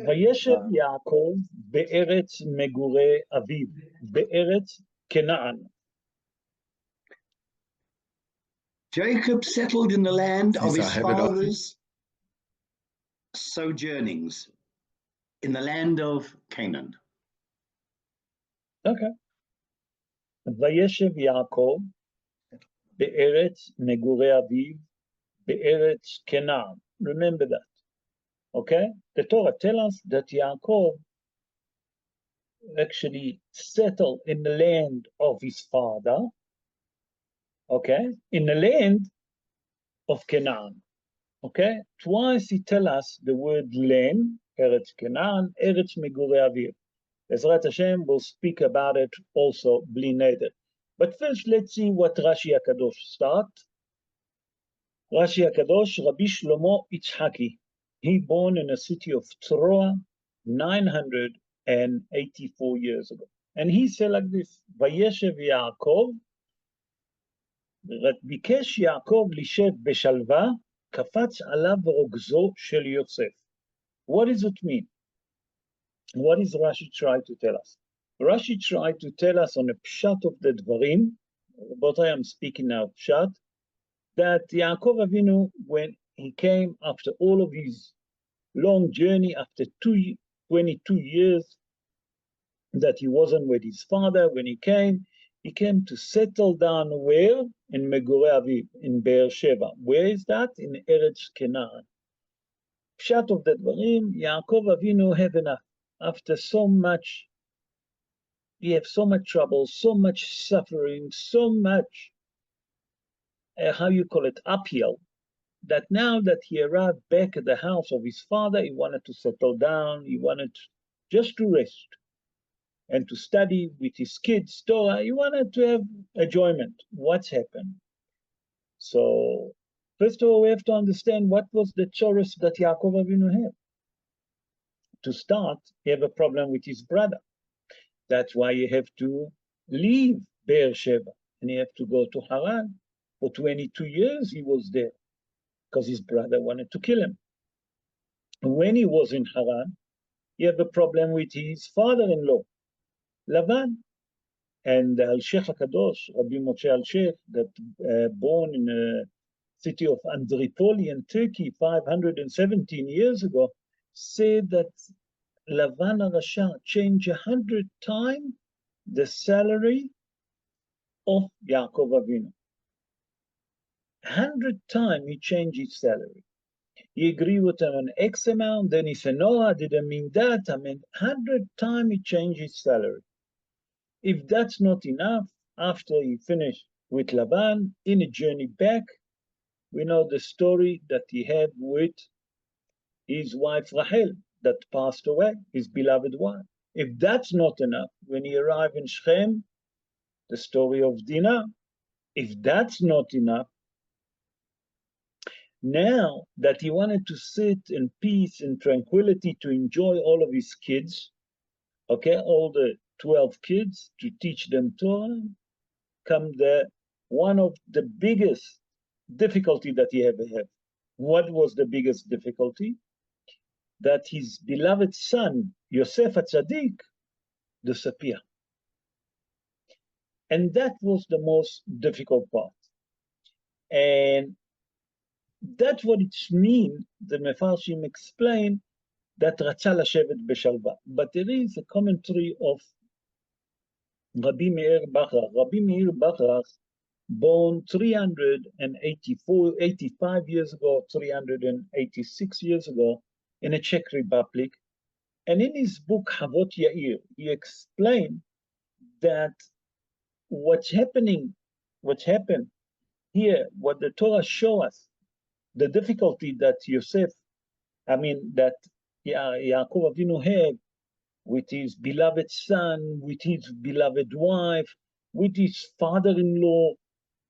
וישב יעקב בארץ מגורי אביו, בארץ כנען. Jacob settled in the land of his father's sojournings, in the land of Canaan. Okay. וישב יעקב בארץ מגורי אביו, בארץ כנען. Remember that. Okay? The Torah tells us that Yaakov actually settled in the land of his father, okay? In the land of Canaan, okay? Twice he tells us the word land, Eretz Canaan, Eretz Megurei Aviv. Ezrat Hashem will speak about it also, bli neder. But first, let's see what Rashi HaKadosh start. Rashi HaKadosh, Rabbi Shlomo Yitzhaki. He born in a city of Troa 984 years ago. And he said like this, Vayeishev Yaakov, ביקש יעקב לישב בשלווה, קפץ עליו רוגזו של יוסף. What does it mean? What is Rashi trying to tell us? Rashi tried to tell us on a pshat of the dvarim, but I am speaking now pshat, that Yaakov Avinu, when he came after all of his long journey, after 22 years that he wasn't with his father, when he came to settle down where? In Megurei Aviv, in Be'er Sheva. Where is that? In Eretz Canaan. Pshat of the dvarim, Yaakov Avinu had enough. After so much, he had so much trouble, so much suffering, so much, uphill, that now that he arrived back at the house of his father, he wanted to settle down, he wanted just to rest and to study with his kids Torah. He wanted to have enjoyment. What's happened? So, first of all, we have to understand what was the chorus that Yaakov Avinu had. To start, he had a problem with his brother. That's why you have to leave Be'er Sheva and you have to go to Haran. For 22 years he was there because his brother wanted to kill him. When he was in Haran, he had a problem with his father-in-law, Lavan. And Al-Sheikh HaKadosh, Rabbi Moshe Al-Sheikh, that born in the city of Andripoli in Turkey 517 years ago, said that Lavan HaRasha changed 100 times the salary of Yaakov Avinu. 100 times he changed his salary. He agreed with him on X amount, then he said, no, I didn't mean that. I mean, 100 times he changed his salary. If that's not enough, after he finished with Lavan, in a journey back, we know the story that he had with his wife Rachel that passed away, his beloved wife. If that's not enough, when he arrived in Shechem, the story of Dinah. If that's not enough, now that he wanted to sit in peace and tranquility to enjoy all of his kids, okay, all the 12 kids, to teach them Torah, come one of the biggest difficulty that he ever had. What was the biggest difficulty? That his beloved son, Yosef HaTzadik, disappeared. And that was the most difficult part. And that's what it means, the Mefarshim explain, that Ratzah Lashevet Beshalva. But there is a commentary of Rabbi Meir Bachrach. Rabbi Meir Bachrach, born 385 years ago, 386 years ago, in the Czech Republic. And in his book, Havot Yair, he explained that what's happened here, what the Torah shows us, the difficulty that that Yaakov Avinu had with his beloved son, with his beloved wife, with his father-in-law,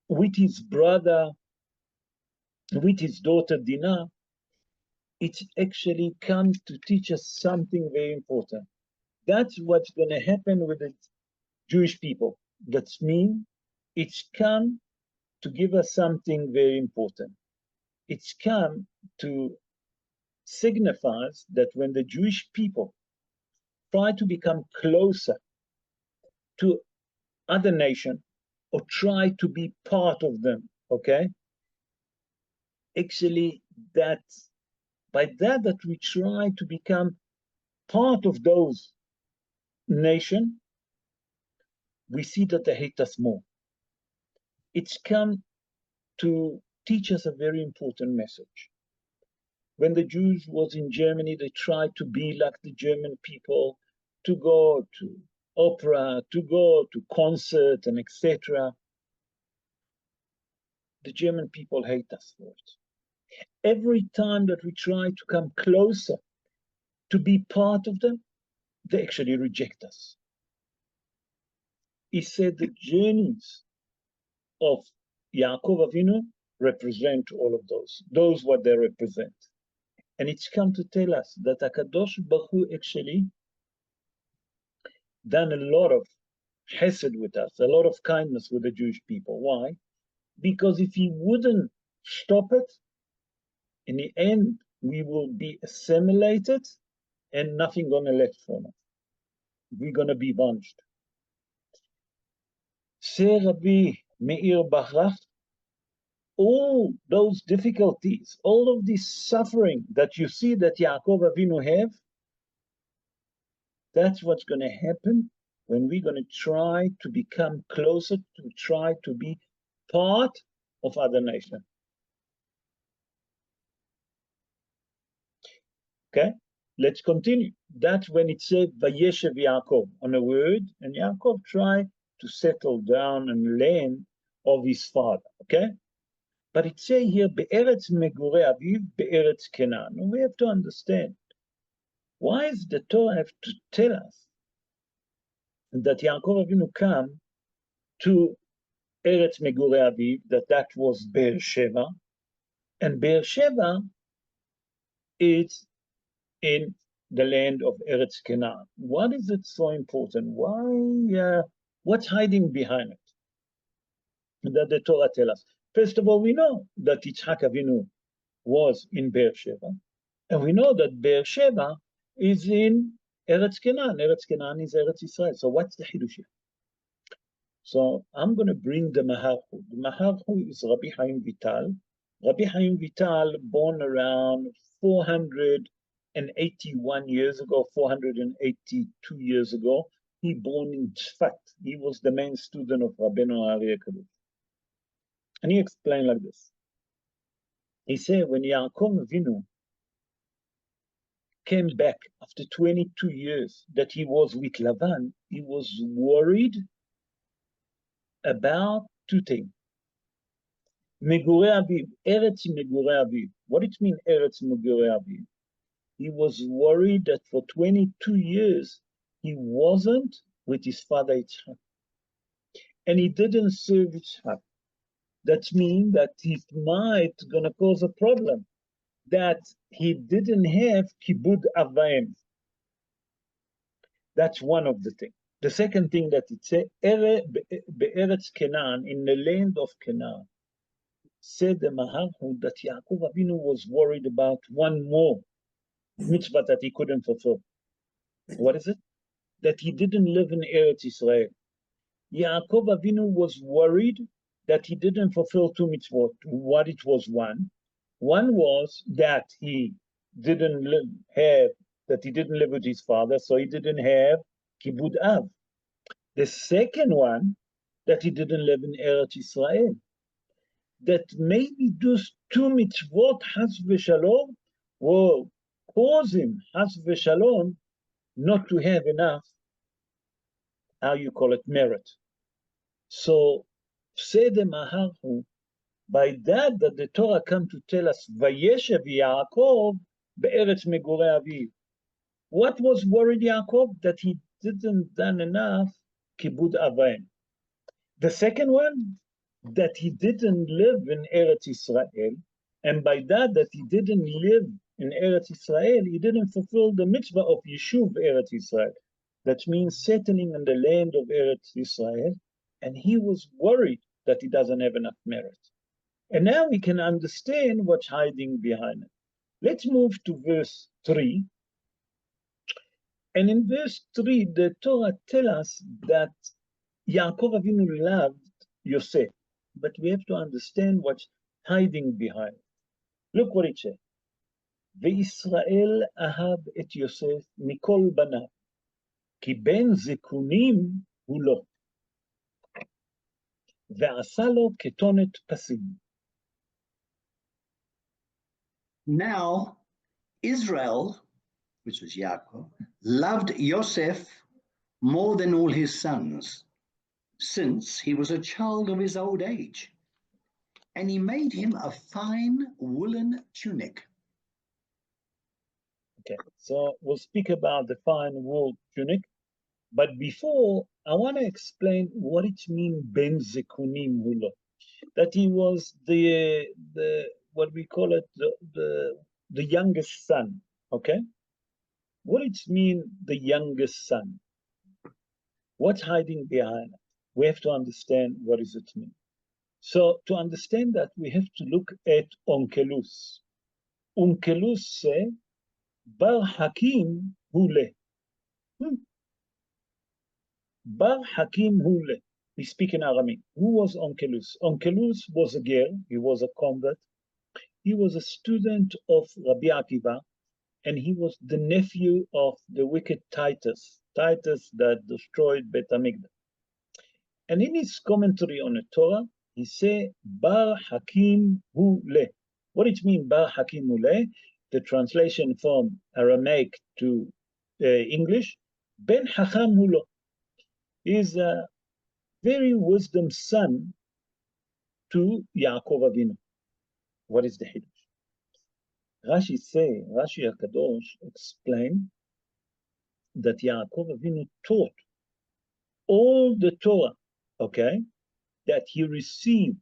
with his brother, with his daughter Dinah, it actually comes to teach us something very important. That's what's going to happen with the Jewish people. That means it's come to give us something very important. It's come to signifies that when the Jewish people try to become closer to other nation or try to be part of them, okay? Actually, that by that we try to become part of those nation, we see that they hate us more. It's come to teach us a very important message. When the Jews was in Germany, they tried to be like the German people, to go to opera, to go to concert, and etc. The German people hate us for it. Every time that we try to come closer to be part of them, they actually reject us. He said the journeys of Yaakov Avinu represent all of those what they represent. And it's come to tell us that HaKadosh Baruch Hu actually done a lot of chesed with us, a lot of kindness with the Jewish people. Why? Because if he wouldn't stop it, in the end, we will be assimilated and nothing gonna left from us. We're gonna be punished. Say Rabbi Meir Bachrach, all those difficulties, all of this suffering that you see that Yaakov Avinu have, that's what's going to happen when we're going to try to become closer, to try to be part of other nations. Okay, let's continue. That's when it said Vayeishev Yaakov on a word, and Yaakov tried to settle down and land of his father. Okay, but it says here Be'eretz Megurei Aviv Be'eretz Canaan. We have to understand, why is the Torah have to tell us that Yaakov Avinu come to Eretz Megurei Aviv, that was Beersheba, and Beersheba is in the land of Eretz Canaan. What is it so important? Why? What's hiding behind it? That the Torah tells us. First of all, we know that Yitzhak Avinu was in Beersheba, and we know that Beersheba is in Eretz Canaan. Eretz Canaan is Eretz Israel. So what's the Hidush here? So I'm going to bring the Maharhu. The Maharhu is Rabbi Chaim Vital. Rabbi Chaim Vital, born around 481 years ago, 482 years ago. He born in Tzfat. He was the main student of Rabbeinu Aryeh Kadosh. And he explained like this. He said, when Yaakov Avinu came back after 22 years that he was with Lavan, he was worried about two things. Megurei Aviv, Eretz Megurei Aviv. What it means, Eretz Megurei Aviv? He was worried that for 22 years he wasn't with his father Yitzhak, and he didn't serve Yitzhak. That means that he might gonna cause a problem, that he didn't have Kibud Avayim. That's one of the things. The second thing that it says, Be'eretz Canaan, in the land of Canaan, said the Maharhu that Yaakov Avinu was worried about one more mitzvah that he couldn't fulfill. What is it? That he didn't live in Eretz Israel. Yaakov Avinu was worried that he didn't fulfill two mitzvot. What it was one? One was that he didn't live with his father, so he didn't have Kibud Av. The second one, that he didn't live in Eretz Israel. That maybe those two mitzvot, Has v'Shalom, will cause him, Has v'Shalom, not to have enough, how you call it, merit. So, say the Maharhu, by that the Torah come to tell us, Vayeishev Yaakov be'eretz megurei aviv. What was worried Yaakov? That he didn't done enough kibud avayim. The second one, that he didn't live in Eretz Israel, and by that he didn't live in Eretz Israel, he didn't fulfill the mitzvah of Yeshuv Eretz Israel. That means settling in the land of Eretz Israel, and he was worried that he doesn't have enough merit. And now we can understand what's hiding behind it. Let's move to verse 3. And in verse 3, the Torah tells us that Yaakov Avinu loved Yosef, but we have to understand what's hiding behind. Look what it says. וישראל אהב את יוסף מכל בניו, כי בן זקונים הוא לא, ועשה לו כתונת פסים. Now, Israel, which was Yaakov, loved Yosef more than all his sons, since he was a child of his old age. And he made him a fine woolen tunic. Okay, so we'll speak about the fine wool tunic, but before, I want to explain what it means, ben zekunim hu lo. That he was the what we call it, the youngest son, okay? What it means, the youngest son? What's hiding behind it? We have to understand what does it mean. So to understand that, we have to look at onkelus. Onkelus say, bar hakim hu le. Bar hakim hu le. We speak in Aramaic. Who was Onkelus? Onkelus was a girl. He was a convert. He was a student of Rabbi Akiva, and he was the nephew of the wicked Titus that destroyed Bet HaMikdash. And in his commentary on the Torah, he say, Bar Hakim Hu Le. What it means, Bar Hakim Hu Le? The translation from Aramaic to English, Ben Hacham Hu Lo. Is a very wisdom son to Yaakov Avinu. What is the Hiddush? Rashi HaKadosh explained that Yaakov Avinu taught all the Torah, okay, that he received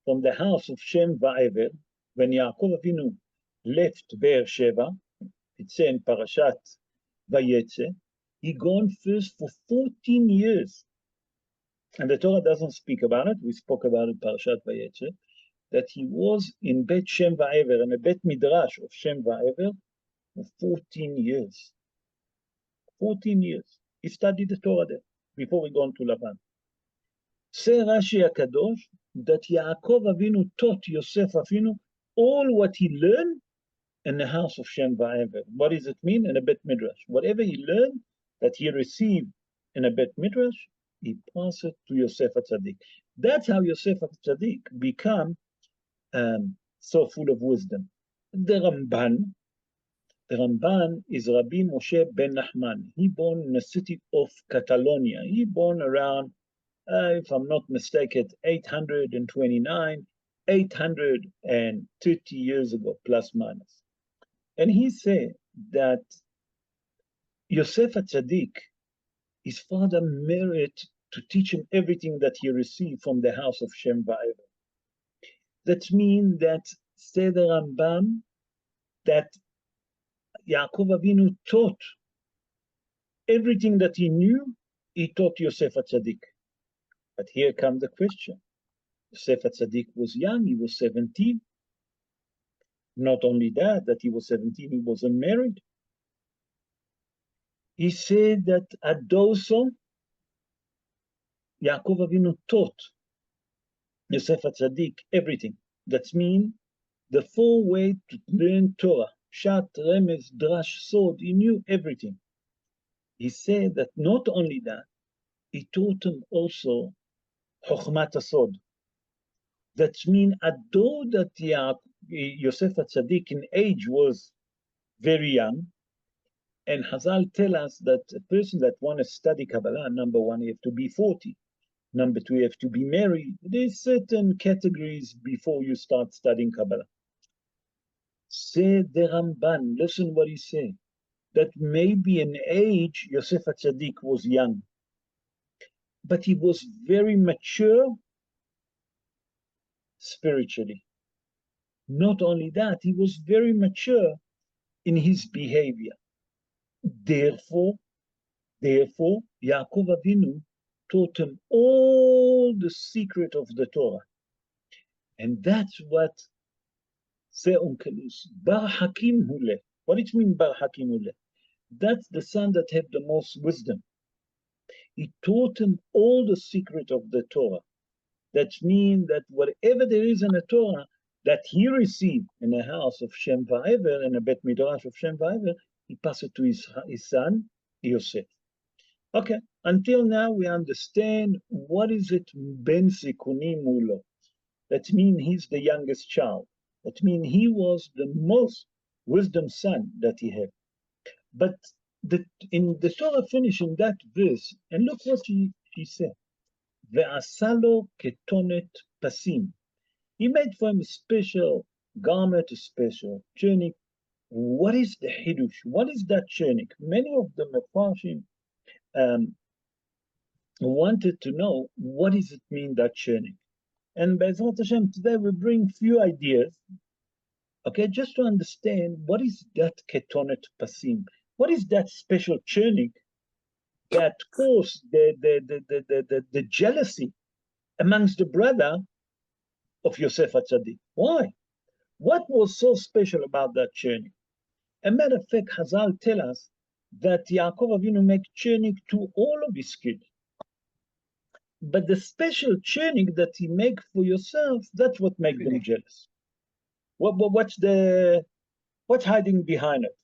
from the house of Shem Vayeishev when Yaakov Avinu left Beersheba. It's in Parshat Vayeishev. He gone first for 14 years. And the Torah doesn't speak about it. We spoke about it, Parshat Vayeishev, that he was in Bet Shem Va'ever, in a Bet Midrash of Shem Va'ever, for 14 years. 14 years. He studied the Torah there before we go on to Lavan. Say Rashi HaKadosh that Yaakov Avinu taught Yosef Avinu all what he learned in the house of Shem Va'ever. What does it mean? In a Bet Midrash. Whatever he learned that he received in a Bet Midrash, he passed it to Yosef HaTzadik. That's how Yosef HaTzadik become so full of wisdom. The Ramban is Rabbi Moshe ben Nachman. He born in the city of Catalonia. He born around, if I'm not mistaken, 829, 830 years ago, plus minus. And he said that Yosef HaTzadik, his father married to teach him everything that he received from the house of Shem Va'ever. That means that, say the Rambam, that Yaakov Avinu taught everything that he knew, he taught Yosef HaTzadik. But here comes the question. Yosef HaTzadik was young, he was 17. Not only that he was 17, he was unmarried. He said that Adoso, Yaakov Avinu taught Yosef HaTzadik everything. That means the 4 ways to learn Torah, Shat, Remez, Drash, Sod, he knew everything. He said that not only that, he taught him also Chochmat HaSod. That means, although that Yosef HaTzadik in age was very young, and Hazal tell us that a person that wants to study Kabbalah, number 1, you have to be 40. Number 2, you have to be married. There's certain categories before you start studying Kabbalah. Say the Ramban, listen what he said, that maybe in age, Yosef HaTzadik was young, but he was very mature spiritually. Not only that, he was very mature in his behavior. Therefore, Yaakov Avinu taught him all the secret of the Torah. And that's what Se onkelus. Bar Hakim hule. What it mean Bar Hakim hule? That's the son that had the most wisdom. He taught him all the secret of the Torah. That means that whatever there is in the Torah that he received in the house of Shem Va'ever, in a Bet Midrash of Shem Va'ever, he passed it to his son, Yosef. Okay, until now we understand what is it Ben Sikuni Mulo. That means he's the youngest child. That means he was the most wisdom son that he had. But in the Torah finishing that verse, and look what she said. Ve'asalo ketonet pasim. He made for him a special garment, a special tunic. What is the hidush? What is that tunic? Many of the Mefarshim wanted to know what does it mean, that tunic. And Be'ezrat Hashem, today we bring few ideas, okay, just to understand what is that ketonet pasim. What is that special tunic that caused the jealousy amongst the brother of Yosef HaTzadik? Why? What was so special about that tunic? A matter of fact, Hazal tell us that Yaakov Avinu make tunic to all of his kids. But the special tunic that he make for Yosef, that's what make them jealous. What's hiding behind it?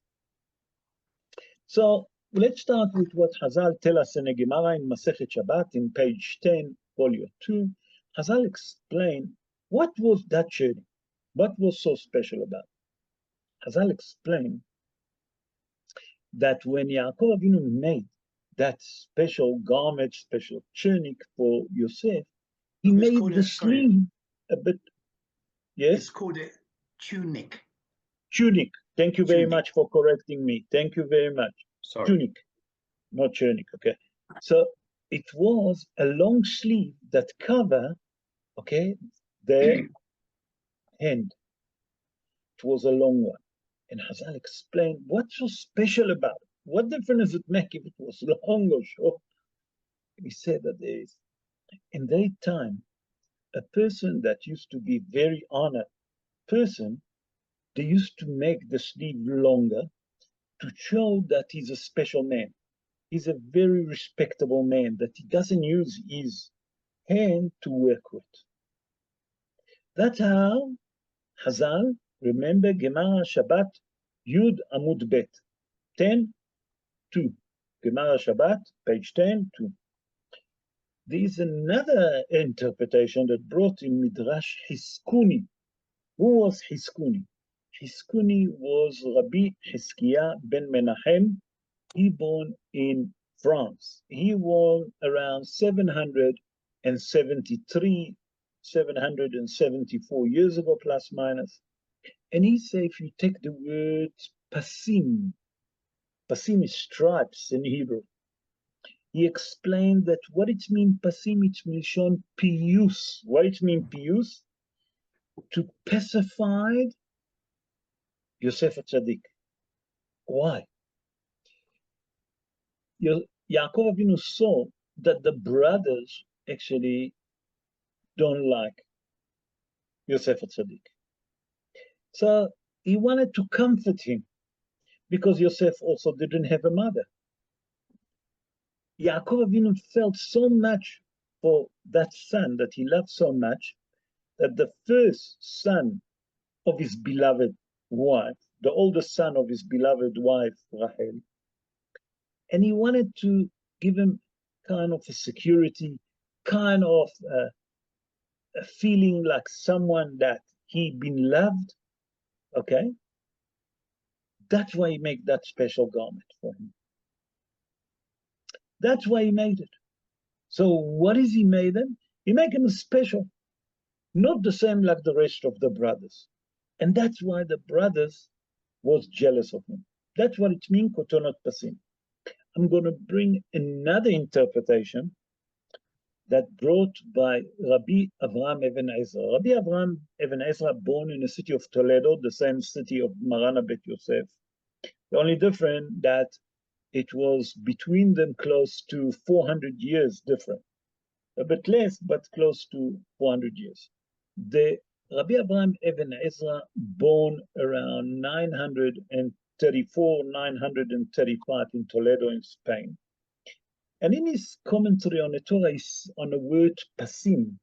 So let's start with what Hazal tell us in a Gemara in Masechet Shabbat in page 10, volume 2. Hazal explain what was that tunic, what was so special about it. Hazal explained that when Yaakov Avinu made that special garment, special tunic for Yosef, he made the sleeve a bit. Yes? It's called a tunic. Tunic. Thank you very much for correcting me. Thank you very much. Sorry. Tunic, not tunic, okay? So it was a long sleeve that cover, okay, the hand. It was a long one. And Hazal explained what's so special about it. What difference does it make if it was long or short? He said that there is, in that time, a person that used to be very honored person, they used to make the sleeve longer to show that he's a special man. He's a very respectable man, that he doesn't use his hand to work with. That's how Hazal, remember Gemara Shabbat, Yud Amud Bet, 10, 2. Gemara Shabbat, page 10, 2. There is another interpretation that brought in Midrash Hiskuni. Who was Hiskuni? Hiskuni was Rabbi Hiskiah ben Menachem. He born in France. He was around 773, 774 years ago, plus minus. And he said, if you take the word pasim, pasim is stripes in Hebrew. He explained that what it means pasim, it means shon piyus. What it means piyus? To pacify Yosef HaTzadik. Why? Yaakov Avinu saw that the brothers actually don't like Yosef HaTzadik. So he wanted to comfort him because Yosef also didn't have a mother. Yaakov Avinu felt so much for that son that he loved so much that the first son of his beloved wife, the oldest son of his beloved wife, Rachel, and he wanted to give him kind of a security, kind of a feeling like someone that he'd been loved, okay? That's why he made that special garment for him. That's why he made it. So what is he made them? He made him special, not the same like the rest of the brothers. And that's why the brothers was jealous of him. That's what it means, kotonot pasim. I'm going to bring another interpretation that brought by Rabbi Avraham Even Ezra. Rabbi Avraham Even Ezra, born in the city of Toledo, the same city of Marana Bet Yosef. The only difference that it was between them close to 400 years different. A bit less, but close to 400 years. The Rabbi Abraham Ibn Ezra, born around 934, 935 in Toledo in Spain. And in his commentary on the Torah, on the word pasim,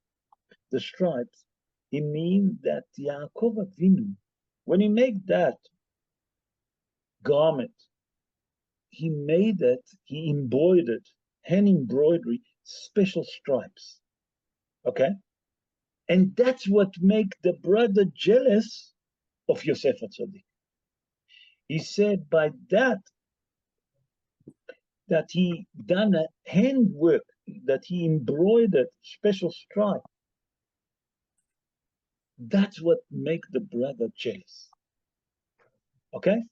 the stripes, he means that Yaakov Avinu, when he made that garment, he made it, he embroidered, hand embroidery, special stripes. Okay? And that's what make the brother jealous of Yosef HaTzadik. He said by that he done a handwork, that he embroidered special stripe. That's what make the brother jealous. Okay?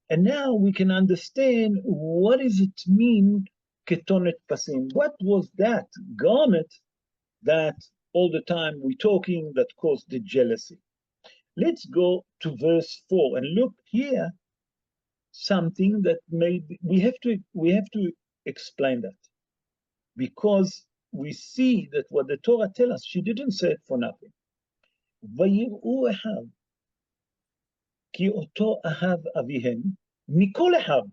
And now we can understand what does it mean, ketonet pasim. What was that garment that all the time we're talking that caused the jealousy? Let's go to verse 4 and look here, something that we have to explain that, because we see that what the Torah tells us, she didn't say it for nothing. ויראו אחיו, כי אותו אהב אביהם, מכל אחיו,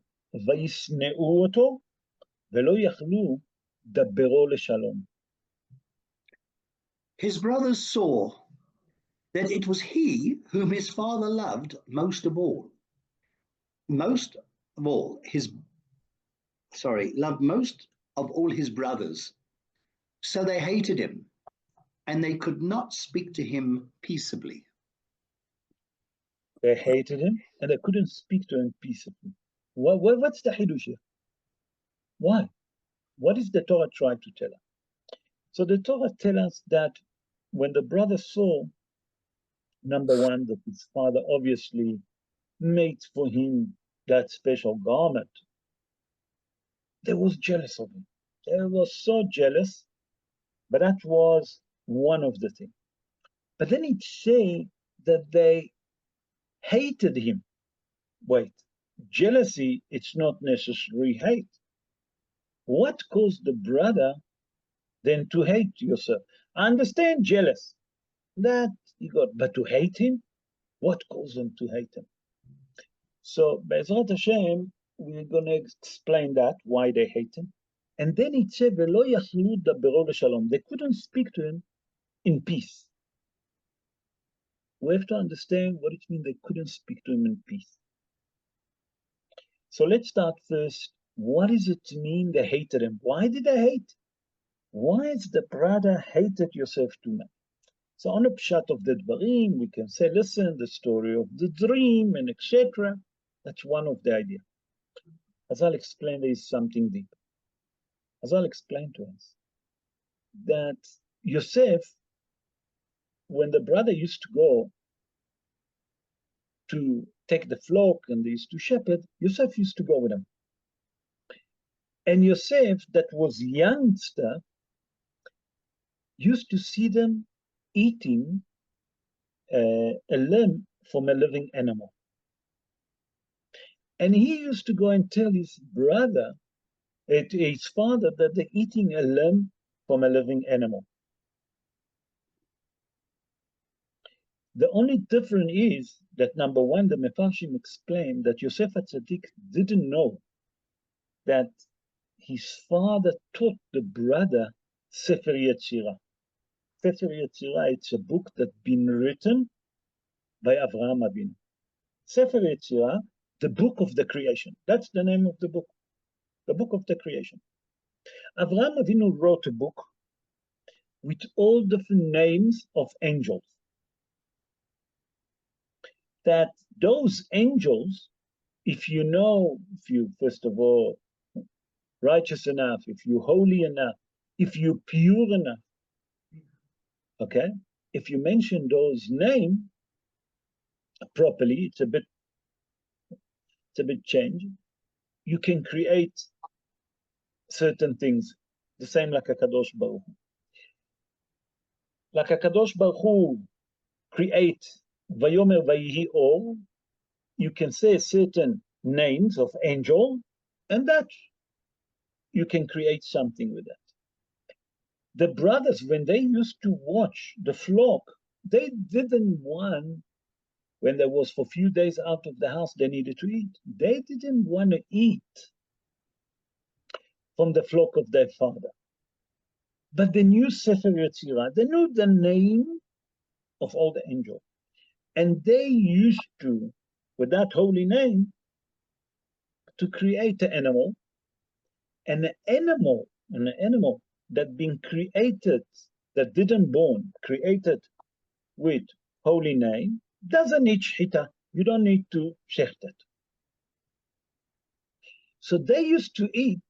וישנאו אותו, ולא יכלו דברו לשלום. His brothers saw that it was he whom his father loved most of all. Loved most of all his brothers. So they hated him, and they could not speak to him peaceably. They hated him, and they couldn't speak to him peaceably. What's the hidush here? Why? What is the Torah trying to tell us? So the Torah tells us that when the brother saw, number one, that his father obviously made for him that special garment, they was jealous of him. They was so jealous, but that was one of the things. But then it say that they hated him. Wait, jealousy, it's not necessarily hate. What caused the brother then to hate Yosef? I understand jealous, that he got, but to hate him? What caused them to hate him? So, Be'ezrat Hashem, we're going to explain that, why they hate him. And then it said, "Velo yachlu dabero l'shalom." They couldn't speak to him in peace. We have to understand what it means they couldn't speak to him in peace. So let's start first. What does it mean they hated him? Why did they hate? Why is the brother hated Yosef too much? So on the Pshat of the Dvarim, we can say, listen, the story of the dream and etc. That's one of the ideas. As I'll explain, there is something deep. As I'll explain to us, that Yosef, when the brother used to go to take the flock and they used to shepherd, Yosef used to go with them. And Yosef, that was youngster, used to see them eating a lamb from a living animal. And he used to go and tell his brother, his father, that they're eating a lamb from a living animal. The only difference is that, number one, the Mefarshim explained that Yosef HaTzadik didn't know that his father taught the brother Sefer Yetzirah. Sefer Yetzirah, it's a book that's been written by Avraham Avinu. Sefer Yetzirah, the book of the creation. That's the name of the book of the creation. Avraham Avinu wrote a book with all different names of angels. That those angels, if you first of all, righteous enough, if you're holy enough, if you're pure enough, okay, if you mention those names properly, it's a bit changed. You can create certain things, the same like a Kadosh Baruch Hu. Like a Kadosh Baruch Hu create Vayomer Vayihi Or, you can say certain names of angel, and that you can create something with that. The brothers, when they used to watch the flock, They didn't want, when there was for a few days out of the house, they needed to eat. They didn't want to eat from the flock of their father. But they knew Sefer Yetzirah. They knew the name of all the angels. And they used to, with that holy name, to create an animal. And an animal that been created, that didn't born, created with holy name, doesn't need shchita. You don't need to shecht it. So they used to eat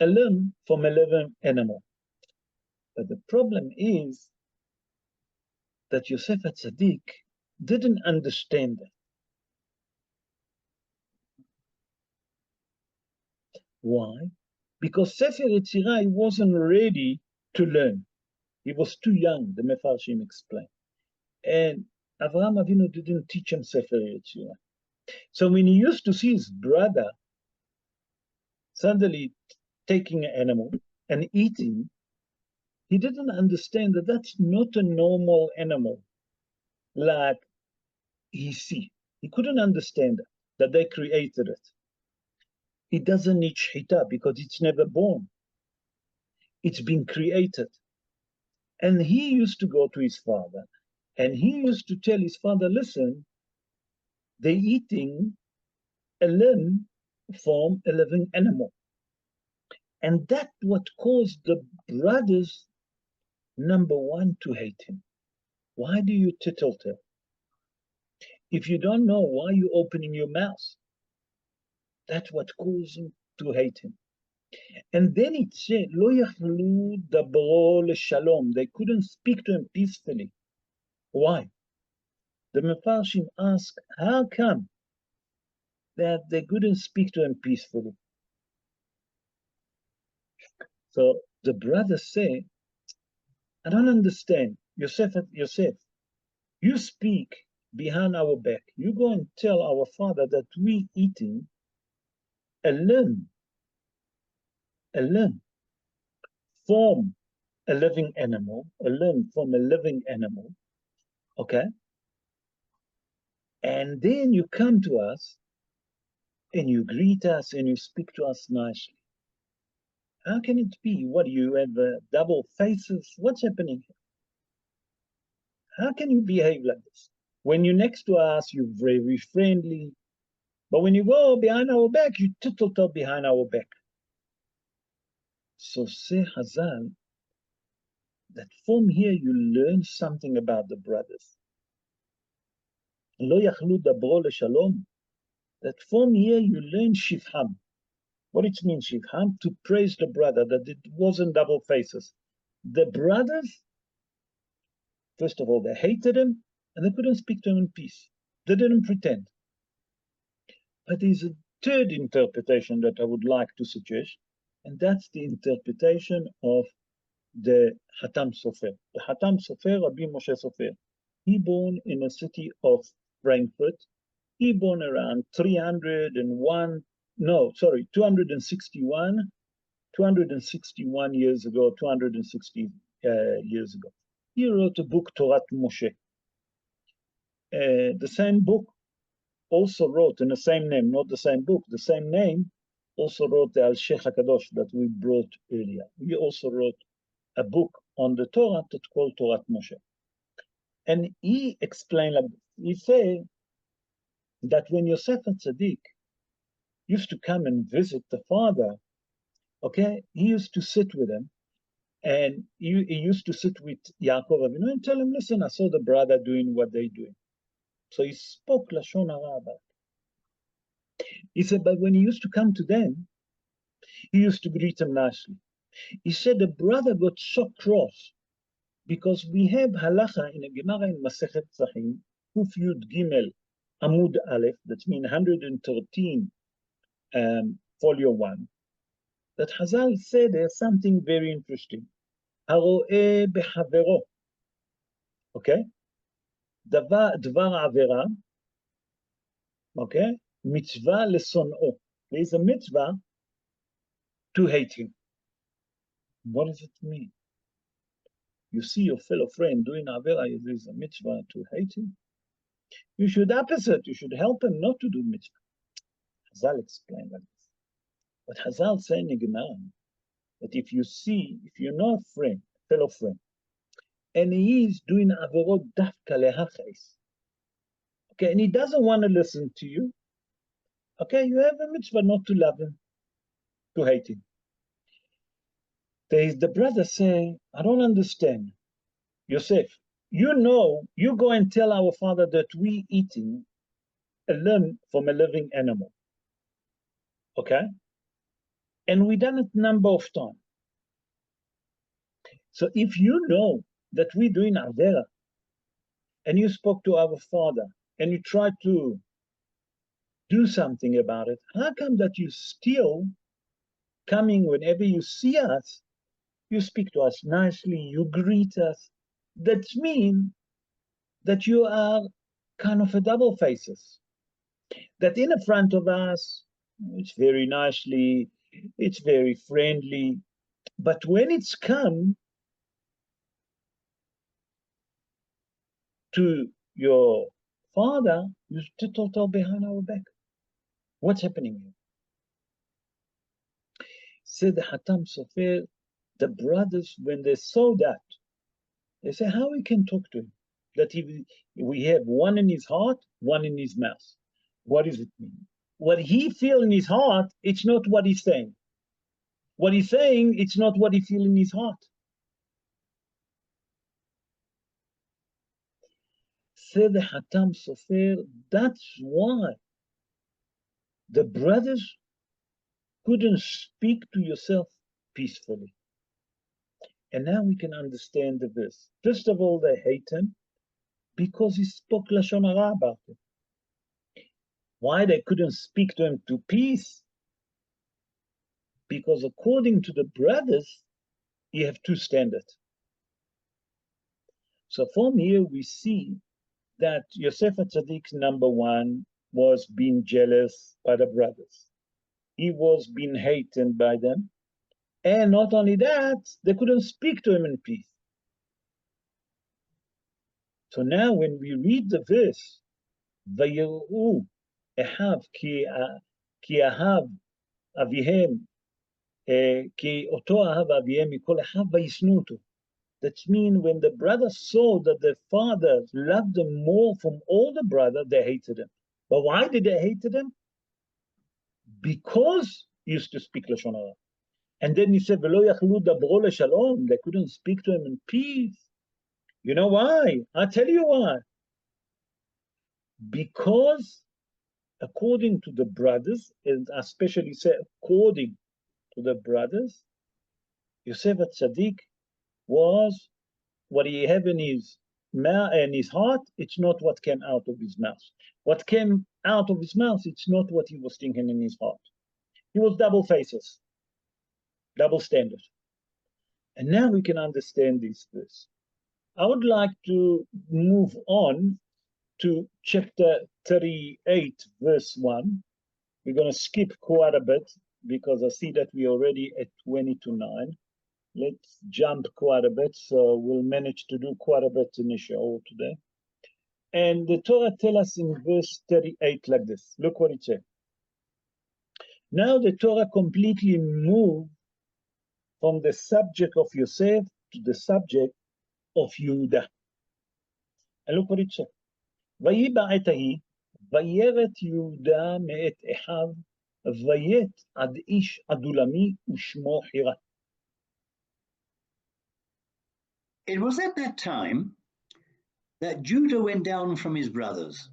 a limb from a living animal. But the problem is that Yosef HaTzadik didn't understand that. Why? Because Sefer Yetzirah wasn't ready to learn. He was too young, the Mefarshim explained. And Avraham Avinu didn't teach him Sefer Yetzirah. So when he used to see his brother suddenly taking an animal and eating, he didn't understand that that's not a normal animal like he see. He couldn't understand that they created it. It doesn't need shchita because it's never born. It's been created. And he used to go to his father and he used to tell his father, listen, they're eating a limb from a living animal. And that's what caused the brothers, number one, to hate him. Why do you tattletale? If you don't know, why are you opening your mouth? That's what caused him to hate him. And then it said, Lo yachlu dabro leshalom. They couldn't speak to him peacefully. Why? The Mefarshim ask, how come that they couldn't speak to him peacefully? So the brothers say, I don't understand. Yosef, you speak behind our back. You go and tell our father that we eating a limb from a living animal, a limb from a living animal, okay? And then you come to us and you greet us and you speak to us nicely. How can it be? What, do you have double faces? What's happening here? How can you behave like this? When you're next to us, you're very friendly. But when you go behind our back, you tittle behind our back. So say Hazal, that from here you learn something about the brothers. Lo yachlu dabro leshalom. That from here you learn shivham. What it means, shivham? To praise the brother, that it wasn't double faces. The brothers, first of all, they hated him and they couldn't speak to him in peace. They didn't pretend. But there's a third interpretation that I would like to suggest, and that's the interpretation of the Hatam Sofer. The Hatam Sofer, Rabbi Moshe Sofer, he born in a city of Frankfurt. He born around 261 years ago, 260 years ago. He wrote a book, Torah Moshe. The same book also wrote in the same name, not the same book, the same name, also wrote the Al-Sheikh HaKadosh that we brought earlier. He also wrote a book on the Torah that's called Torah Moshe. And he explained, like, he said that when Yosef HaTzadik used to come and visit the father, okay, he used to sit with him, and he used to sit with Yaakov Avinu and tell him, listen, I saw the brother doing what they're doing. So he spoke Lashon Hara about it. He said, but when he used to come to them, he used to greet them nicely. He said the brother got so cross because we have halacha in a Gemara in Masechet Tzachim, Kuf Yud Gimel Amud Aleph, that means 113, folio 1, that Hazal said there's something very interesting. Haro'eh bechavero, okay? Dvar avera, okay? Mitzvah leson'o. There is a mitzvah to hate him. What does it mean? you see your fellow friend doing avera, there's a mitzvah to hate him. You should opposite. You should help him not to do mitzvah. Chazal explained like this. But Chazal saying in Gemara that if you know a friend, fellow friend, and he is doing averot dafka lehachais, okay, and he doesn't want to listen to you, okay, you have a mitzvah not to love him, to hate him. There is the brother saying, I don't understand. Yosef, you go and tell our father that we eating a limb from a living animal. Okay? And we done it number of times. So if you know that we're doing avera, and you spoke to our father, and you tried to do something about it, how come that you still coming whenever you see us, you speak to us nicely, you greet us? That means that you are kind of a double faces. That in the front of us, it's very nicely, it's very friendly, but when it's come to your father, you total behind our back. What's happening here? Said the Hatam Sofer, the brothers, when they saw that, they say, how we can talk to him? That we have one in his heart, one in his mouth. What does it mean? What he feels in his heart, it's not what he's saying. What he's saying, it's not what he feels in his heart. Said the Hatam Sofer, that's why the brothers couldn't speak to yourself peacefully. And now we can understand the verse. First of all, they hate him because he spoke Lashon Hara about it. Why they couldn't speak to him to peace? Because according to the brothers, you have two standards. So from here we see that Yosef HaTzadik, number one, was being jealous by the brothers. He was being hated by them. And not only that, they couldn't speak to him in peace. So now when we read the verse, Vayeru Ehav ki ahav avihem ki oto ahav avihem mikol echav vayisnu oto. That means when the brothers saw that their father loved them more from all the brothers, they hated him. But why did they hate him? Because he used to speak Lashon Hara. And then he said, V'lo yachlu dabro leshalom. They couldn't speak to him in peace. You know why? I'll tell you why. Because according to the brothers, and I especially say according to the brothers, Yosef HaTzadik was what he had in his heart, it's not what came out of his mouth. What came out of his mouth, it's not what he was thinking in his heart. He was double faces, double standard. And now we can understand this verse. I would like to move on to chapter 38, verse 1. We're going to skip quite a bit because I see that we're already at 20 to 9. Let's jump quite a bit, so we'll manage to do quite a bit in the show today. And the Torah tells us in verse 38 like this. Look what it says. Now the Torah completely moved from the subject of Yosef to the subject of Yehuda. And look what it says. ויהי בעת ההיא, וירט יהודה מאת אחיו, ויט עד איש עדולמי ושמו חירה. It was at that time that Judah went down from his brothers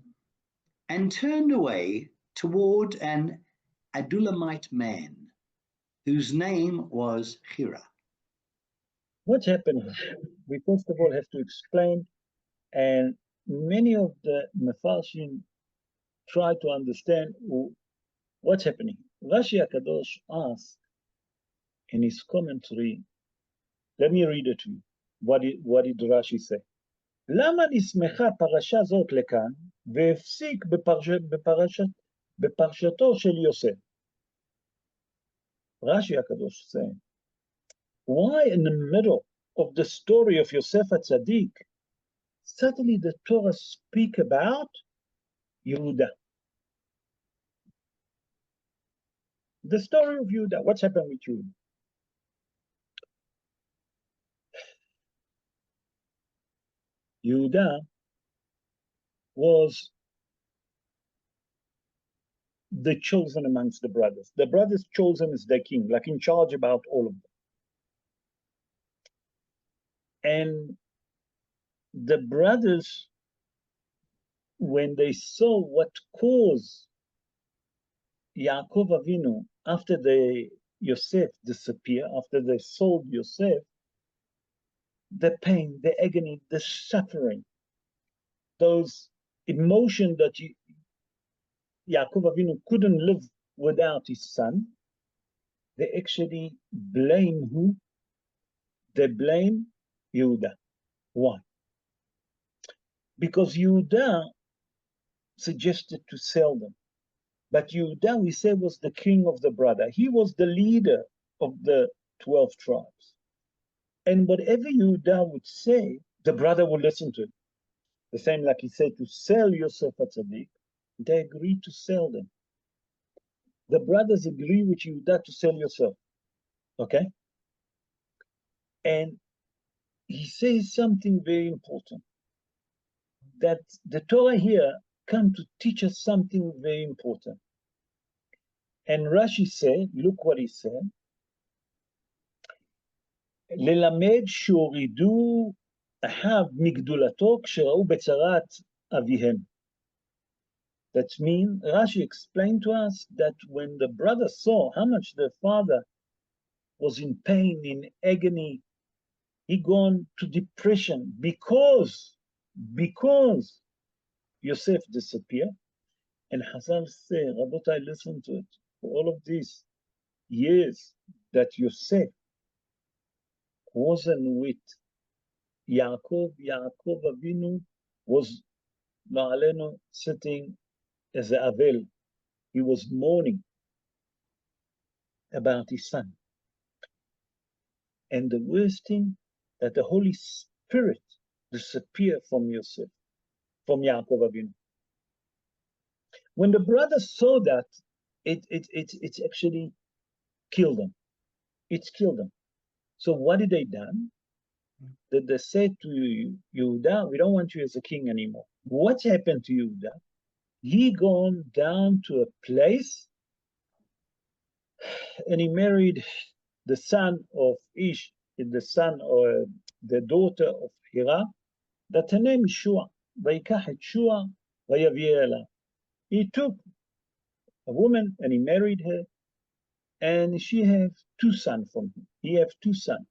and turned away toward an Adulamite man, whose name was Hira. What's happening? We first of all have to explain, and many of the Mefarshim try to understand what's happening. Rashi HaKadosh asks in his commentary, let me read it to you. What did Rashi say? למה נסמכה פרשה זאת לכאן והפסיק בפרשתו של יוסף? Rashi HaKadosh saying, why in the middle of the story of Yosef HaTzadik, suddenly the Torah speak about Yehuda. The story of Yehuda. What's happened with Yehuda? Yehuda was the chosen amongst the brothers. The brothers chose him as their king, like in charge about all of them. And the brothers, when they saw what caused Yaakov Avinu after Yosef disappeared, after they sold Yosef, the pain, the agony, the suffering, those emotions that Yaakov Avinu couldn't live without his son, they actually blame who? They blame Yehuda. Why? Because Yehuda suggested to sell them. But Yehuda, we say, was the king of the brother. He was the leader of the 12 tribes. And whatever Yehuda would say, the brother would listen to it. The same like he said to sell Yosef HaTzadik, they agreed to sell them. The brothers agree with Yehuda to sell Yosef. Okay? And he says something very important, that the Torah here come to teach us something very important. And Rashi said, look what he said, ללמד שהורידו אחיו מגדולתו כשראו בצרת אביהם. That means, Rashi explained to us that when the brothers saw how much their father was in pain, in agony, he gone to depression because Yosef disappeared. And Hazal say, Rabotai, listen to it. For all of these years that Yosef wasn't with Yaakov Avinu was Ma'alenu sitting as a Avel. He was mourning about his son. And the worst thing, that the Holy Spirit disappeared from Yosef, from Yaakov Avinu. When the brothers saw that, it's actually killed them. It's killed them. So what did they done? That they said to Yehuda, we don't want you as a king anymore. What happened to Yehuda? He gone down to a place and he married the son of Ish, the son or the daughter of Hira, that her name is Shua. ויקח את שוע ויביא אלה. He took a woman and he married her, and she have 2 sons from him. He have 2 sons.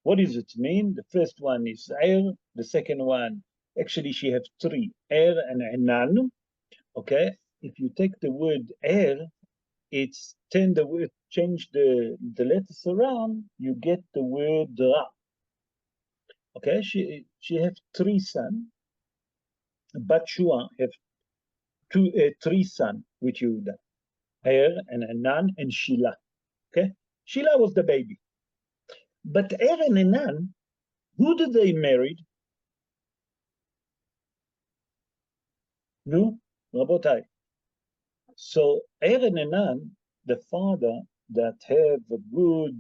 What does it mean? The first one is the second one, actually she have 3, and Enan. Okay, if you take the word it's change the letters around, you get the word Ra. Okay, she have 3 sons, but Shua have 3 sons with Yehuda, and Enan and Shelah. Okay, Shelah was the baby. But and Enan, who did they marry? No, Rabotai. So and Enan, the father that have a good,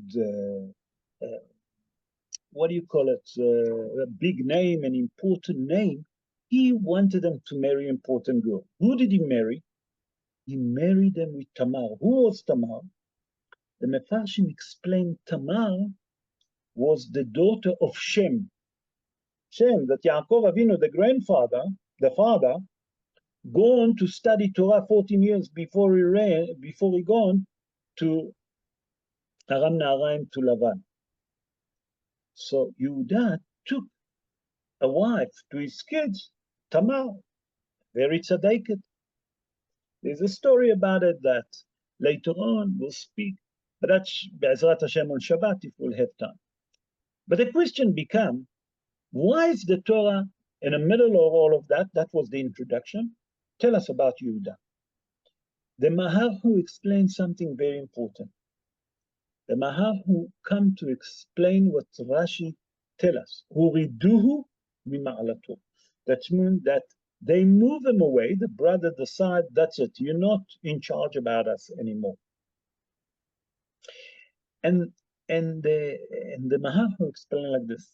what do you call it, a big name, an important name, he wanted them to marry important girl. Who did he marry? He married them with Tamar. Who was Tamar? The Mefarshim explained Tamar was the daughter of Shem. Shem, that Yaakov Avinu, the grandfather, the father, gone to study Torah 14 years before he gone to Aram Naharaim to Lavan. So Yehuda took a wife to his kids, Tamar, very tzaddiket. There's a story about it that later on we'll speak, but that's Be'ezrat Hashem on Shabbat if we'll have time. But the question becomes, why is the Torah in the middle of all of that? That was the introduction. Tell us about Yehuda. The Maharhu explains something very important. The Maharhu come to explain what Rashi tell us, Huriduhu mima'alato. That means that they move him away. The brother decide, that's it, you're not in charge about us anymore. And the Maharu explained like this,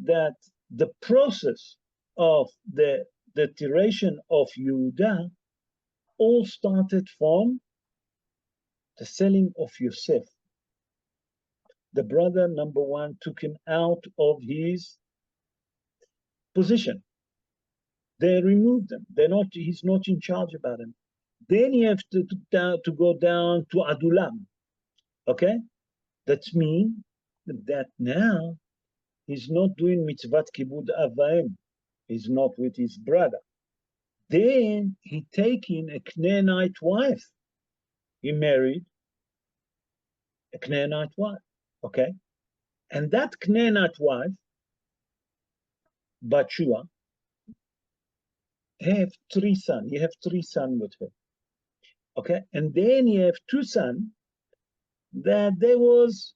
that the process of the deterioration of Yehuda all started from the selling of Yosef. The brother, number one, took him out of his position. They removed him. He's not in charge about him. Then you have to go down to Adulam. Okay? That means that now he's not doing mitzvat kibud avaim. He's not with his brother. Then he taking a Canaanite wife. He married a Canaanite wife. Okay? And that Canaanite wife, Batshua, have 3 sons. You have 3 sons with her. Okay? And then you have 2 sons that they was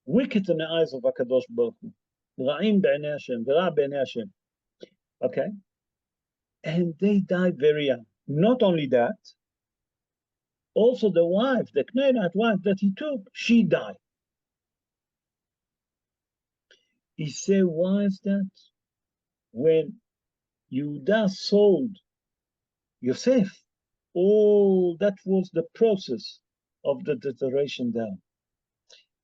wicked in the eyes of HaKadosh Baruch Hu. Ra'im b'nei Hashem, v'ra' b'nei Hashem. Okay? And they died very young. Not only that, also the wife, the Canaanite wife that he took, she died. He said, why is that? When Yehuda sold Yosef, oh, that was the process of the deterioration down.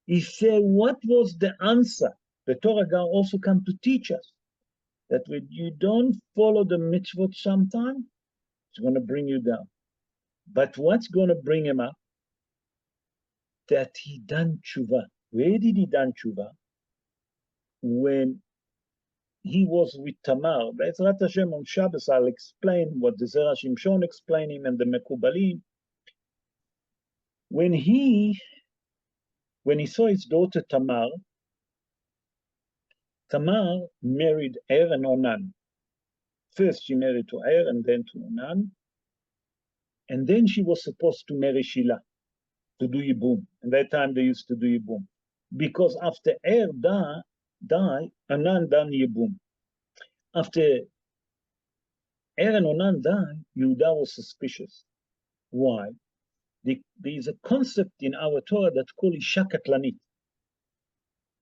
He said, what was the answer? The Torah also come to teach us that when you don't follow the mitzvot sometime, it's going to bring you down. But what's going to bring him up? That he done tshuva. Where did he done tshuva? When he was with Tamar. Be'ezrat Hashem on Shabbos, I'll explain what the Zerah Shimshon explained him and the Mekubalim. When he saw his daughter Tamar married Er and Onan. First she married to Er and then to Onan. And then she was supposed to marry Sheila, to do Yibum. At that time they used to do Yibum. Because after Er died, Onan done Yibum. After Er and Onan died, Yehuda was suspicious. Why? There is a concept in our Torah that's called Isha Katlanit.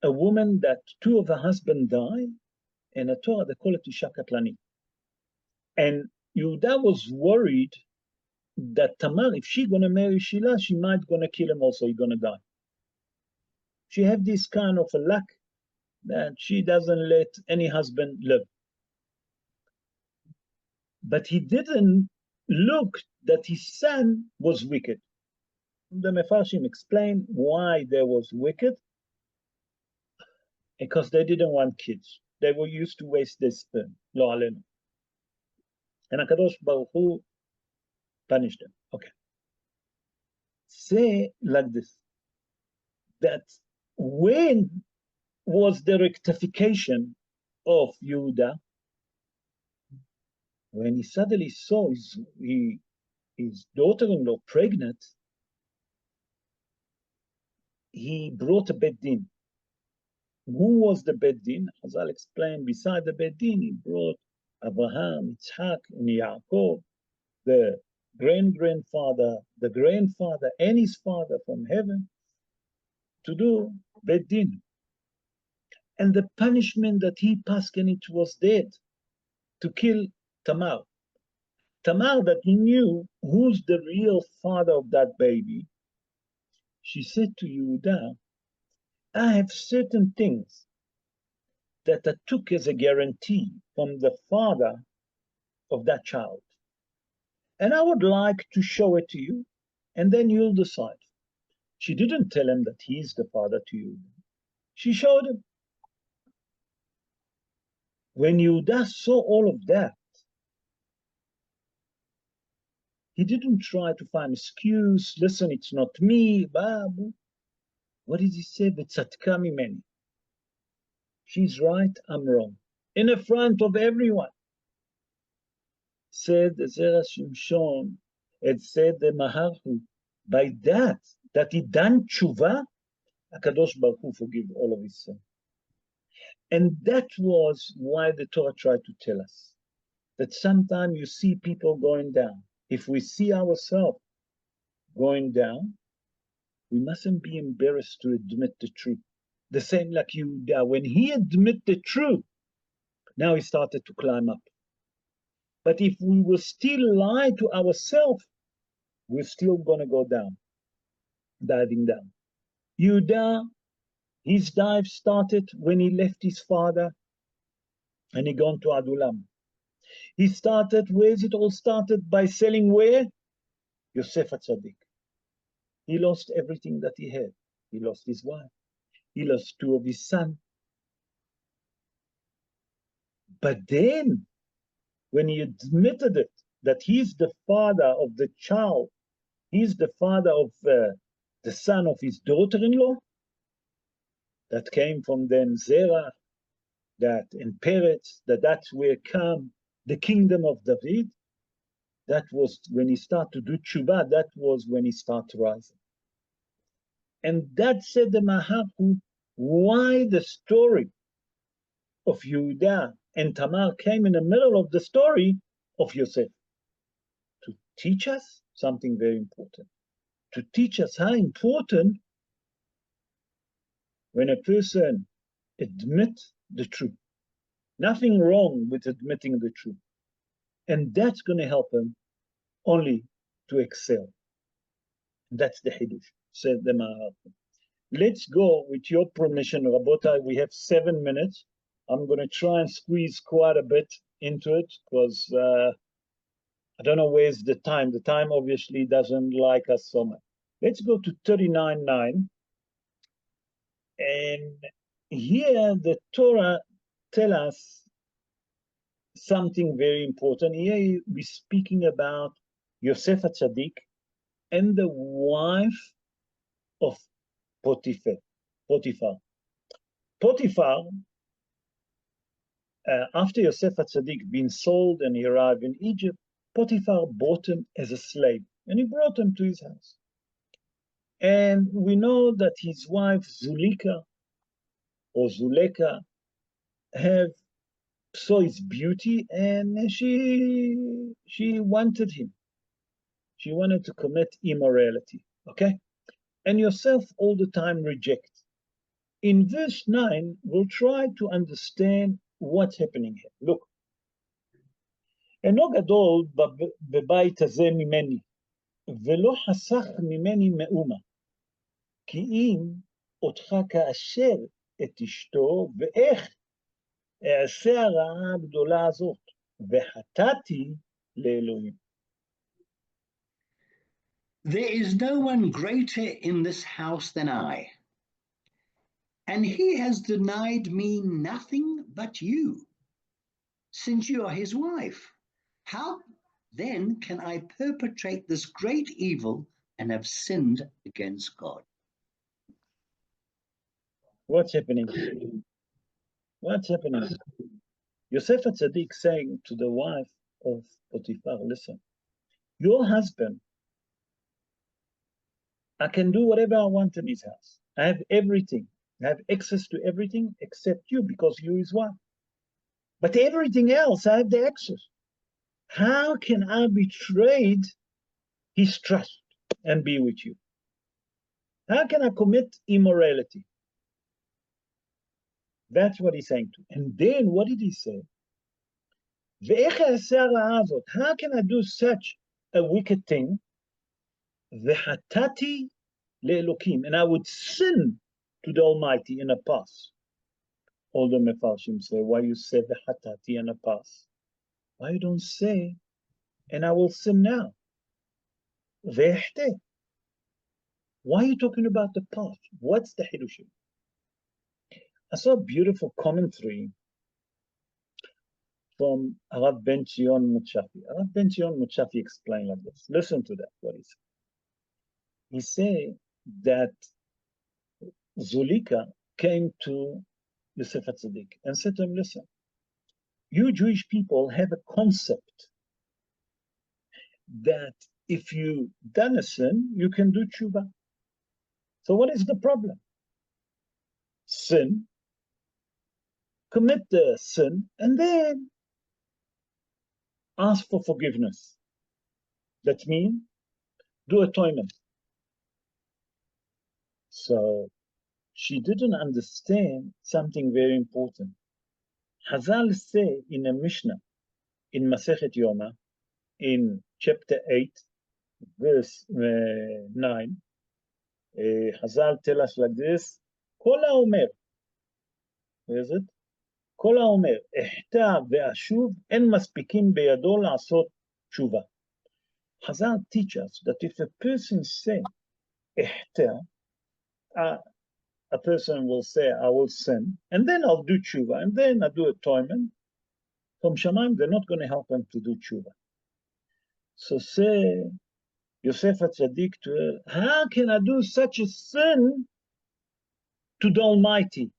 A woman that 2 of her husbands die, in a Torah they call it Isha Katlanit. And Yehuda was worried that Tamar, if she's going to marry Sheila, she might going to kill him also, he's going to die. She had this kind of a luck that she doesn't let any husband live. But he didn't look that his son was wicked. The Mefarshim explain why they was wicked. Because they didn't want kids. They were used to waste their sperm. Lo alenu. And HaKadosh Baruch Hu punished them. Okay. Say like this, that when was the rectification of Yehuda? When he suddenly saw his daughter-in-law pregnant, he brought a Beit Din. Who was the Beit Din? As I'll explain, beside the Beit Din, he brought Abraham, Yitzhak, and Yaakov, the great-grandfather, the grandfather, and his father from heaven, to do Beit Din. And the punishment that he passed, and it was dead, to kill Tamar. Tamar, that he knew who's the real father of that baby, she said to Yehuda, I have certain things that I took as a guarantee from the father of that child. And I would like to show it to you, and then you'll decide. She didn't tell him that he's the father to you. She showed him. When Yehuda saw all of that, he didn't try to find excuse. Listen, it's not me, Babu. What did he say? V'tzatka mimeni. She's right, I'm wrong. In the front of everyone. Said the Zerah Shimshon, it said the Maharu, by that he done tshuva, HaKadosh Baruch Hu forgive all of his sin. And that was why the Torah tried to tell us that sometimes you see people going down. If we see ourselves going down, we mustn't be embarrassed to admit the truth. The same like Yehuda, when he admit the truth, now he started to climb up. But if we will still lie to ourselves, we're still going to go down, diving down. Yehuda, his dive started when he left his father and he gone to Adulam. He started, where's it all started? By selling where? Yosef HaTzadik. He lost everything that he had. He lost his wife. He lost two of his sons. But then, when he admitted it, that he's the father of the child, he's the father of the son of his daughter-in-law, that came from them Zerah, that in Peretz, that's where come the kingdom of David. That was when he started to do tshuva, that was when he started rising. And that said the Mahaku, why the story of Yehuda and Tamar came in the middle of the story of Yosef. To teach us something very important. To teach us how important when a person admits the truth. Nothing wrong with admitting the truth. And that's going to help him only to excel. That's the Hiddush, said the Mahaku. Let's go, with your permission, Rabotai. We have 7 minutes. I'm going to try and squeeze quite a bit into it because I don't know where's the time. The time obviously doesn't like us so much. Let's go to 39:9. And here the Torah tells us something very important. Here we're speaking about Yosef HaTzadik and the wife of Potiphar. Potiphar, after Yosef HaTzadik been sold and he arrived in Egypt, Potiphar bought him as a slave and he brought him to his house. And we know that his wife Zulika or Zuleka saw his beauty and she wanted him. She wanted to commit immorality, okay? And Yosef all the time rejects. In verse 9, we'll try to understand what's happening here. Look. אינו גדול בבית הזה ממני, ולא חסך ממני מאומה, כי אם אותך כאשר את אשתו, ואיך אעשה הרעה הגדולה הזאת, וחטאתי לאלוהים. There is no one greater in this house than I, and he has denied me nothing but you, since you are his wife. How then can I perpetrate this great evil and have sinned against God? What's happening? What's happening? Yosef HaTzadik saying to the wife of Potiphar, listen, your husband, I can do whatever I want in his house. I have everything. I have access to everything except you because you is one. But everything else, I have the access. How can I betray his trust and be with you? How can I commit immorality? That's what he's saying to. And then what did he say? How can I do such a wicked thing? V'hatati le'elokim, and I would sin to the Almighty in a past. All the Mefarshim say, why you say v'hatati in a past? Why you don't say, and I will sin now? Ve'ehteh. Why are you talking about the past? What's the Hiddushim? I saw a beautiful commentary from Rav Ben Zion Mutshafi. Rav Ben Zion Mutshafi explained like this. Listen to that, what he said. He said that Zulika came to Yosef HaTzadik and said to him, listen, you Jewish people have a concept that if you done a sin, you can do tshuva. So what is the problem? Sin, commit the sin, and then ask for forgiveness. That means do atonement. So she didn't understand something very important. Hazal say in a Mishnah, in Masechet Yoma, in chapter 8, verse 9, Hazal tell us like this, Kol haomer, where is it? כל האומר, אחטא ואשוב, אין מספיקים בידו לעשות תשובה. Hazal teach us that if a person say, אחטא, a person will say, I will sin, and then I'll do tshuva, and then I'll do atonement. From Shamayim, they're not going to help him to do tshuva. So say, Yosef HaTzadik to her, how can I do such a sin to the Almighty?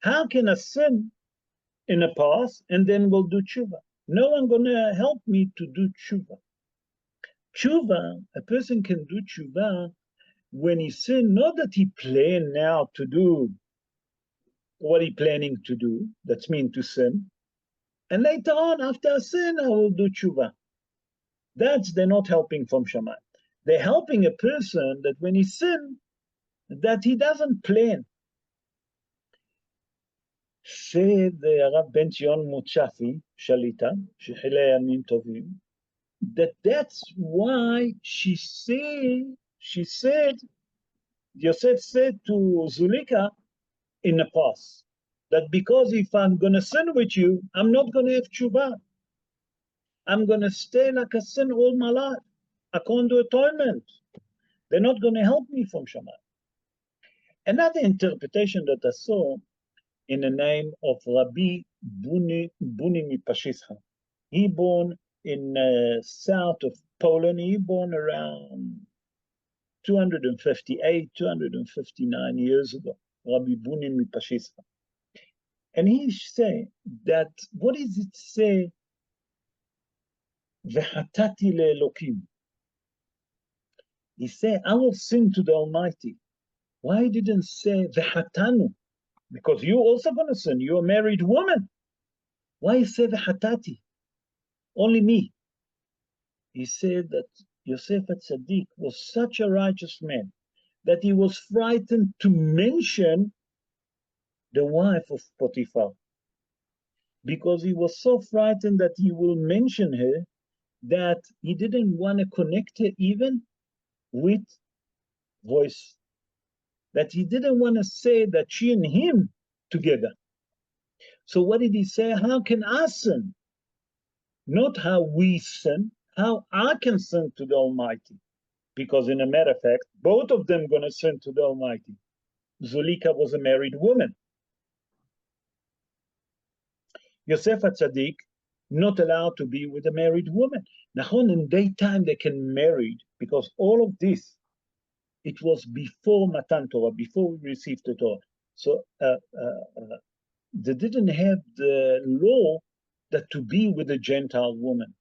How can I sin in the past and then we'll do tshuva? No one going to help me to do tshuva. Tshuva, a person can do tshuva when he sin, not that he plan now to do what he planning to do, that's mean to sin, and later on, after a sin, I will do tshuva. They're not helping from Shammai. They're helping a person that when he sin, that he doesn't plan. Said the Rav Ben Zion Mutzafi, Shalita, Shechilei Yamim Tovim, that's why she said, Yosef said to Zulika in the past, that because if I'm going to sin with you, I'm not going to have tshuva. I'm going to stay like a sin all my life. I can't do atonement. They're not going to help me from Shammai. Another interpretation that I saw in the name of Rabbi Buni Mipashischa. He born in south of Poland. He born around 258, 259 years ago. Rabbi Buni Mipashischa. And he say that, what does it say? V'hatati le'elokim. He said, I will sing to the Almighty. Why didn't say v'hatanu? Because you're also going to sin. You're a married woman. Why say v'hatati? Only me. He said that Yosef HaTzadik was such a righteous man that he was frightened to mention the wife of Potiphar. Because he was so frightened that he will mention her that he didn't want to connect her even with voice. That he didn't want to say that she and him together. So what did he say? How can I sin? Not how we sin, how I can sin to the Almighty. Because in a matter of fact, both of them going to sin to the Almighty. Zulika was a married woman. Yosef HaTzadik, not allowed to be with a married woman. Nachon, in daytime they can marry, because all of this, it was before Matan Torah, before we received the Torah. So they didn't have the law that to be with a Gentile woman.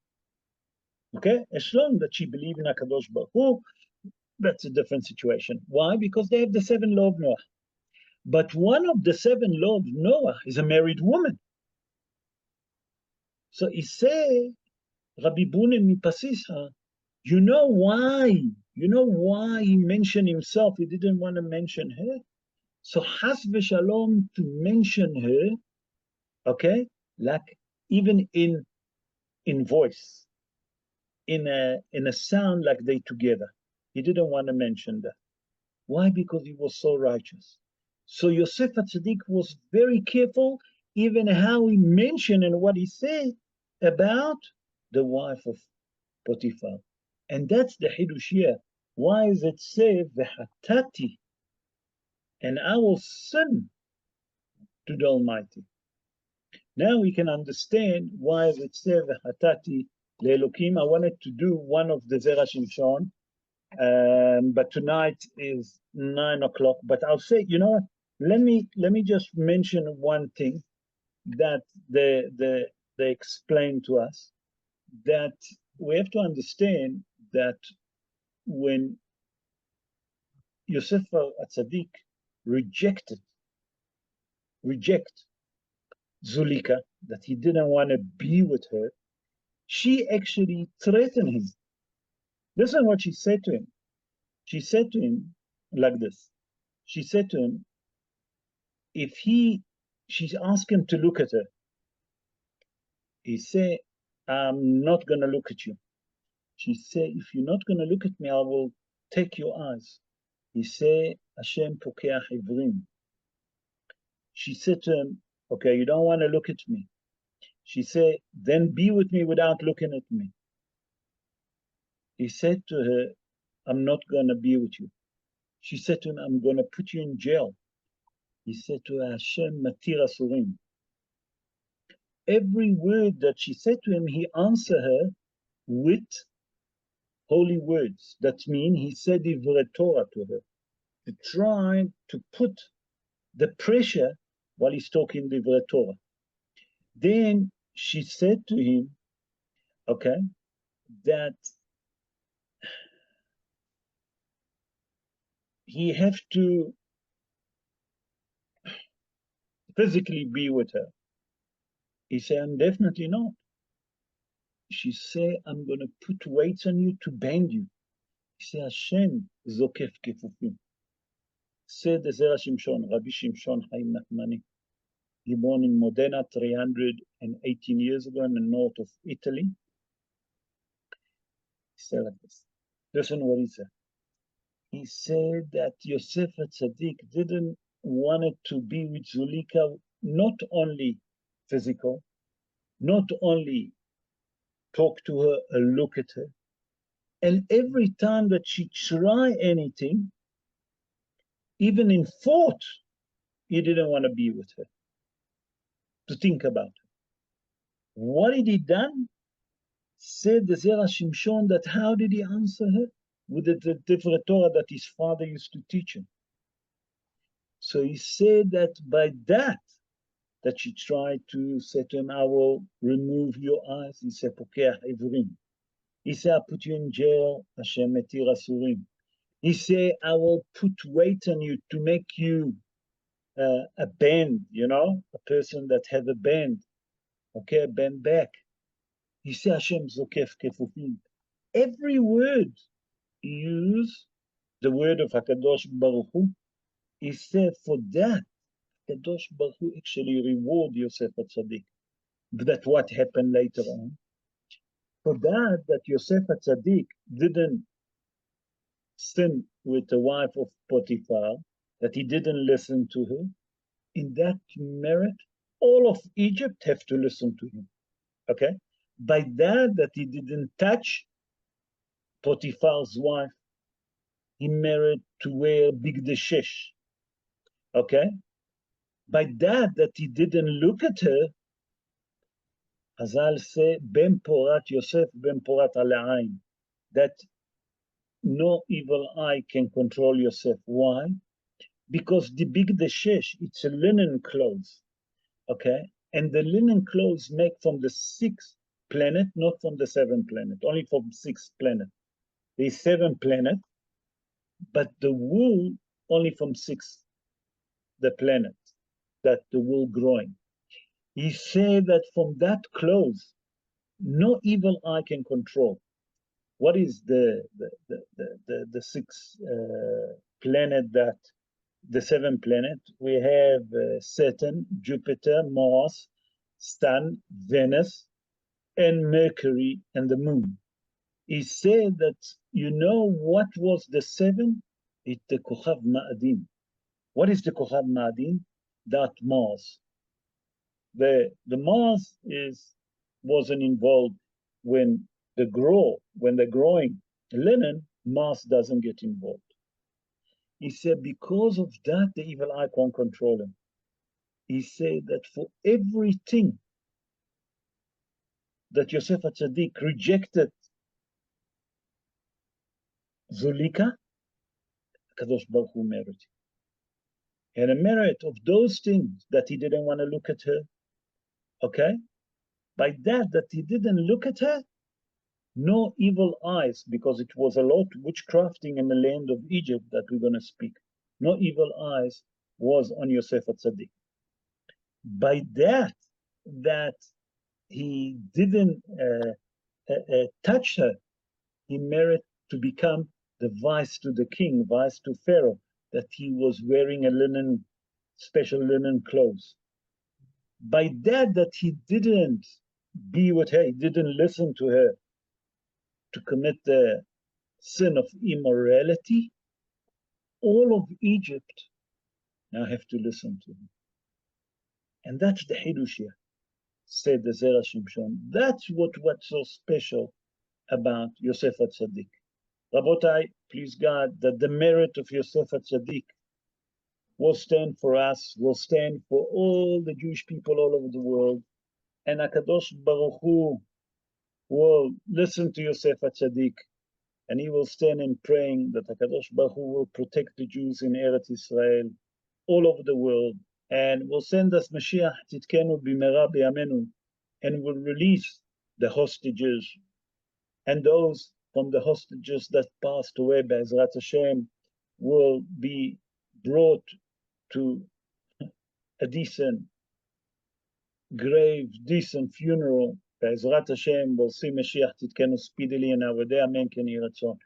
Okay? As long as she believed in HaKadosh Baruch Hu, that's a different situation. Why? Because they have the 7 laws of Noah. But one of the 7 laws of Noah is a married woman. So he say, Rabbi Buni Mipashischa, you know why he mentioned himself, he didn't want to mention her? So Has v'Shalom to mention her, okay, like even in voice, in a sound like they together. He didn't want to mention that. Why? Because he was so righteous. So Yosef HaTzadik was very careful, even how he mentioned and what he said about the wife of Potiphar. And that's the Hidush here. Why is it say v'hatati? And I will sin to the Almighty. Now we can understand why is it say v'hatati le'elokim. I wanted to do one of the Zera Shimshon, but tonight is 9 o'clock. But I'll say, you know what? Let me just mention one thing that they explain to us, that we have to understand that when Yosef HaTzadik reject Zulika, that he didn't want to be with her, she actually threatened him. Listen what she said to him. She said to him like this. She said to him, if she asked him to look at her. He said, I'm not going to look at you. She said, if you're not going to look at me, I will take your eyes. He said, Hashem pokeach ivrim. She said to him, okay, you don't want to look at me. She said, then be with me without looking at me. He said to her, I'm not going to be with you. She said to him, I'm going to put you in jail. He said to her, Hashem matir asurim. Every word that she said to him, he answered her with holy words. That means he said divrei Torah to her, to try to put the pressure while he's talking divrei Torah. Then she said to him, okay, that he have to physically be with her. He said, I'm definitely not. She said, I'm going to put weights on you to bend you. He said, Hashem zokef kefufim. Said the Zera Shimshon, Rabbi Shimshon Chaim Nachmani. He born in Modena 318 years ago in the north of Italy. He said like this. Listen what he said. He said that Yosef Tzaddik didn't want to be with Zulika, not only physical, not only talk to her or look at her. And every time that she try anything, even in thought, he didn't want to be with her, to think about her. What did he done? Said the Zera Shimshon that how did he answer her? With the divrei Torah that his father used to teach him. So he said that by that she tried to say to him, I will remove your eyes. He said, pokeach ivrim. He said, I'll put you in jail. Hashem matir asurim. He said, I will put weight on you to make you a bend, a person that have a bend. Okay, bend back. He said, Hashem zokef kefufim. Every word he used, the word of HaKadosh Baruch Hu, he said, for that, Kadosh Baruch Hu actually reward Yosef HaTzadik. That's what happened later on. For that Yosef HaTzadik didn't sin with the wife of Potiphar, that he didn't listen to her, in that merit, all of Egypt have to listen to him. Okay? By that he didn't touch Potiphar's wife, he married to wear bigdei shesh. Okay? By that he didn't look at her, Hazal say, Ben Porat Yosef, Ben Porat Ala'ain, that no evil eye can control Yosef. Why? Because the bigdei shesh, it's a linen clothes, okay? And the linen clothes make from the 6th planet, not from the 7th planet, only from 6th planet. There's 7 planets, but the wool only from 6th, the planet that the wool growing. He said that from that clothes, no evil eye can control. What is the 6th planet that the 7th planet? We have Saturn, Jupiter, Mars, Sun, Venus, and Mercury, and the Moon. He said that, what was the 7? It's the Kochav Ma'adim. What is the Kochav Ma'adim? That Mars. The Mars wasn't involved when they're growing linen, Mars doesn't get involved. He said because of that, the evil eye can't control him. He said that for everything that Yosef HaTzadik rejected Zulika, Kadosh Baruch Hu merited. And a merit of those things that he didn't want to look at her, okay? By that he didn't look at her, no evil eyes, because it was a lot witchcrafting in the land of Egypt that we're going to speak. No evil eyes was on Yosef HaTzadik. By that, that he didn't touch her, he merited to become the vice to the king, vice to Pharaoh, that he was wearing a linen, special linen clothes. By that he didn't be with her, he didn't listen to her to commit the sin of immorality, all of Egypt now have to listen to him. And that's the Hidush here, said the Zera Shimshon. That's what's so special about Yosef HaTzadik. Rabotai, please God, that the merit of Yosef HaTzadik will stand for us, will stand for all the Jewish people all over the world. And HaKadosh Baruch Hu will listen to Yosef HaTzadik, and he will stand in praying that HaKadosh Baruch Hu will protect the Jews in Eretz Israel, all over the world, and will send us Mashiach Tzidkenu B'mera B'yamenu, and will release the hostages, and those from the hostages that passed away, Be'ezrat Hashem, will be brought to a decent grave, decent funeral. Be'ezrat Hashem, we'll see Mashiach Tzidkenu speedily in our day. Amen. Ken Yiratzon.